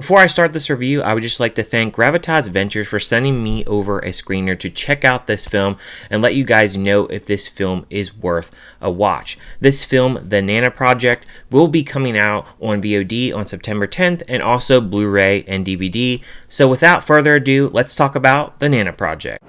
Before I start this review, I would just like to thank Gravitas Ventures for sending me over a screener to check out this film and let you guys know if this film is worth a watch. This film, The Nana Project, will be coming out on VOD on September 10th and also Blu-ray and DVD. So without further ado, let's talk about The Nana Project.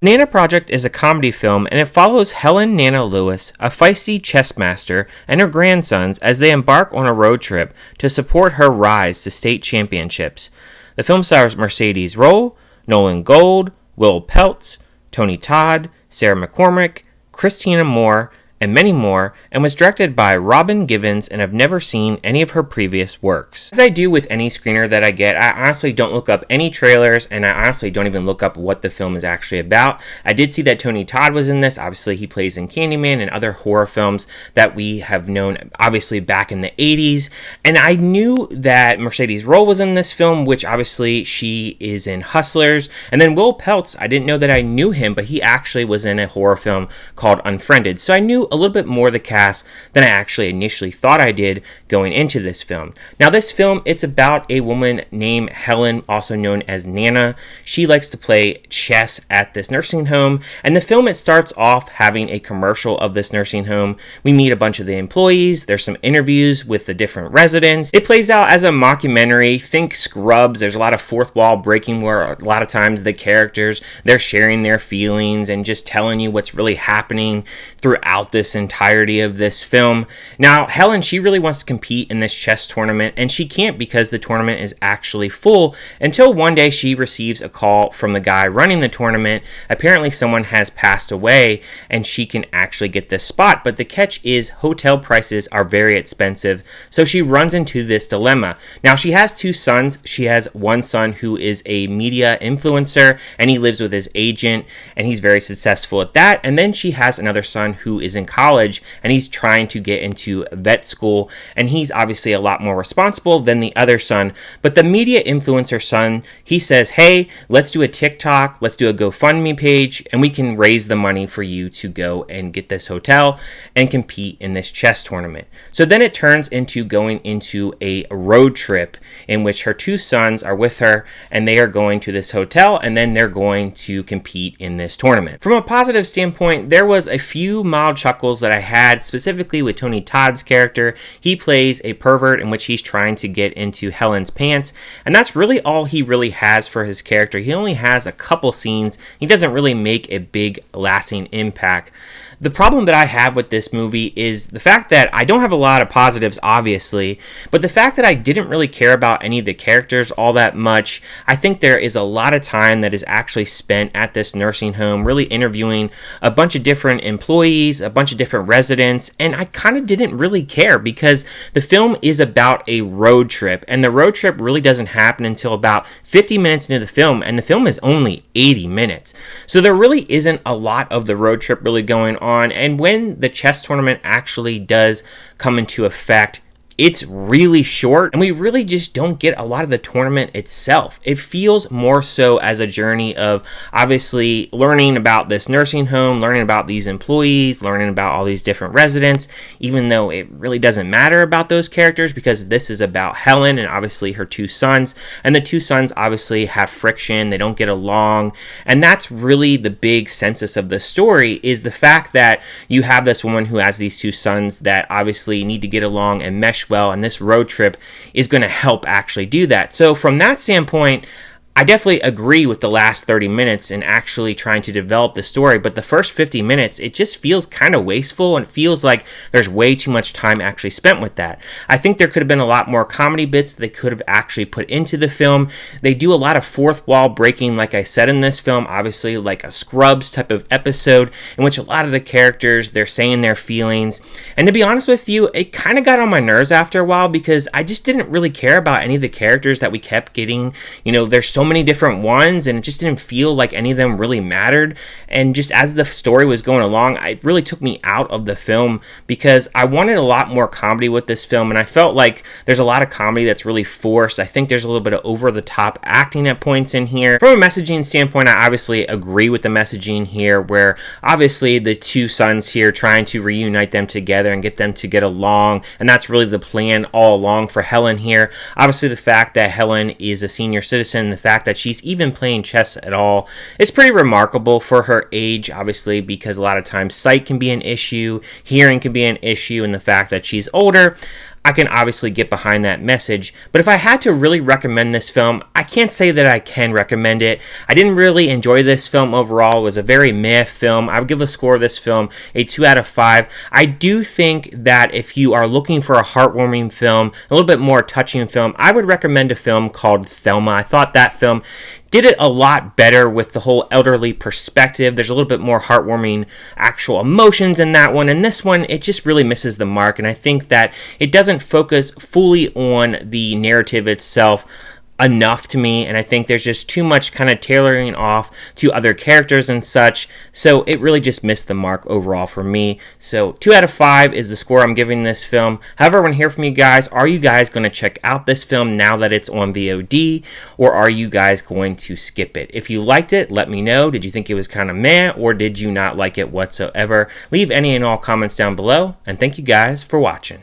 Nana Project is a comedy film, and it follows Helen Nana Lewis, a feisty chess master, and her grandsons as they embark on a road trip to support her rise to state championships. The film stars Mercedes Ruehl, Nolan Gould, Ruehl Peltz, Tony Todd, Sarah McCormick, Christina Moore, and many more, and was directed by Robin Givens, and I've never seen any of her previous works. As I do with any screener that I get, I honestly don't look up any trailers, and I honestly don't even look up what the film is actually about. I did see that Tony Todd was in this. Obviously, he plays in Candyman and other horror films that we have known, obviously, back in the 80s, and I knew that Mercedes Ruehl was in this film, which obviously she is in Hustlers, and then Ruehl Peltz, I didn't know that I knew him, but he actually was in a horror film called Unfriended, so I knew a little bit more of the cast than I actually initially thought I did going into this film. Now this film, it's about a woman named Helen, also known as Nana. She likes to play chess at this nursing home, and the film, it starts off having a commercial of this nursing home. We meet a bunch of the employees, there's some interviews with the different residents. It plays out as a mockumentary, think Scrubs. There's a lot of fourth wall breaking where a lot of times the characters, they're sharing their feelings and just telling you what's really happening throughout this entirety of this film. Now, Helen, she really wants to compete in this chess tournament, and she can't because the tournament is actually full until one day she receives a call from the guy running the tournament. Apparently someone has passed away and she can actually get this spot, but the catch is hotel prices are very expensive, so she runs into this dilemma. Now, she has two sons. She has one son who is a media influencer, and he lives with his agent, and he's very successful at that, and then she has another son who is in college, and he's trying to get into vet school, and he's obviously a lot more responsible than the other son. But the media influencer son, he says, hey, let's do a TikTok, let's do a GoFundMe page, and we can raise the money for you to go and get this hotel and compete in this chess tournament. So then it turns into going into a road trip in which her two sons are with her, and they are going to this hotel, and then they're going to compete in this tournament. From a positive standpoint, there was a few mild chuckles that I had, specifically with Tony Todd's character. He plays a pervert in which he's trying to get into Helen's pants, and that's really all he really has for his character. He only has a couple scenes. He doesn't really make a big lasting impact. The problem that I have with this movie is the fact that I don't have a lot of positives, obviously, but the fact that I didn't really care about any of the characters all that much. I think there is a lot of time that is actually spent at this nursing home, really interviewing a bunch of different employees, a bunch of different residents, and I kind of didn't really care because the film is about a road trip, and the road trip really doesn't happen until about 50 minutes into the film, and the film is only 80 minutes. So there really isn't a lot of the road trip really going on. And when the chess tournament actually does come into effect, it's really short, and we really just don't get a lot of the tournament itself. It feels more so as a journey of obviously learning about this nursing home, learning about these employees, learning about all these different residents, even though it really doesn't matter about those characters because this is about Helen and obviously her two sons, and the two sons obviously have friction, they don't get along, and that's really the big census of the story, is the fact that you have this woman who has these two sons that obviously need to get along and mesh well, and this road trip is going to help actually do that. So from that standpoint, I definitely agree with the last 30 minutes in actually trying to develop the story, but the first 50 minutes, it just feels kind of wasteful, and it feels like there's way too much time actually spent with that. I think there could have been a lot more comedy bits they could have actually put into the film. They do a lot of fourth wall breaking, like I said in this film, obviously like a Scrubs type of episode in which a lot of the characters, they're saying their feelings, and to be honest with you, it kind of got on my nerves after a while because I just didn't really care about any of the characters that we kept getting. You know, there's so so many different ones, and it just didn't feel like any of them really mattered. And just as the story was going along, it really took me out of the film because I wanted a lot more comedy with this film, and I felt like there's a lot of comedy that's really forced. I think there's a little bit of over-the-top acting at points in here. From a messaging standpoint, I obviously agree with the messaging here, where obviously the two sons here trying to reunite them together and get them to get along, and that's really the plan all along for Helen here. Obviously, the fact that Helen is a senior citizen, the fact that she's even playing chess at all, is pretty remarkable for her age, obviously, because a lot of times sight can be an issue, hearing can be an issue, and the fact that she's older, I can obviously get behind that message. But if I had to really recommend this film, I can't say that I can recommend it. I didn't really enjoy this film overall. It was a very meh film. I would give a score of this film a 2 out of 5. I do think that if you are looking for a heartwarming film, a little bit more touching film, I would recommend a film called Thelma. I thought that film did it a lot better with the whole elderly perspective. There's a little bit more heartwarming actual emotions in that one, and this one, it just really misses the mark, and I think that it doesn't focus fully on the narrative itself enough to me, and I think there's just too much kind of tailoring off to other characters and such, so it really just missed the mark overall for me. So 2 out of 5 is the score I'm giving this film. However, I want to hear from you guys. Are you guys going to check out this film now that it's on VOD, or are you guys going to skip it? If you liked it, let me know. Did you think it was kind of meh, or did you not like it whatsoever? Leave any and all comments down below, and thank you guys for watching.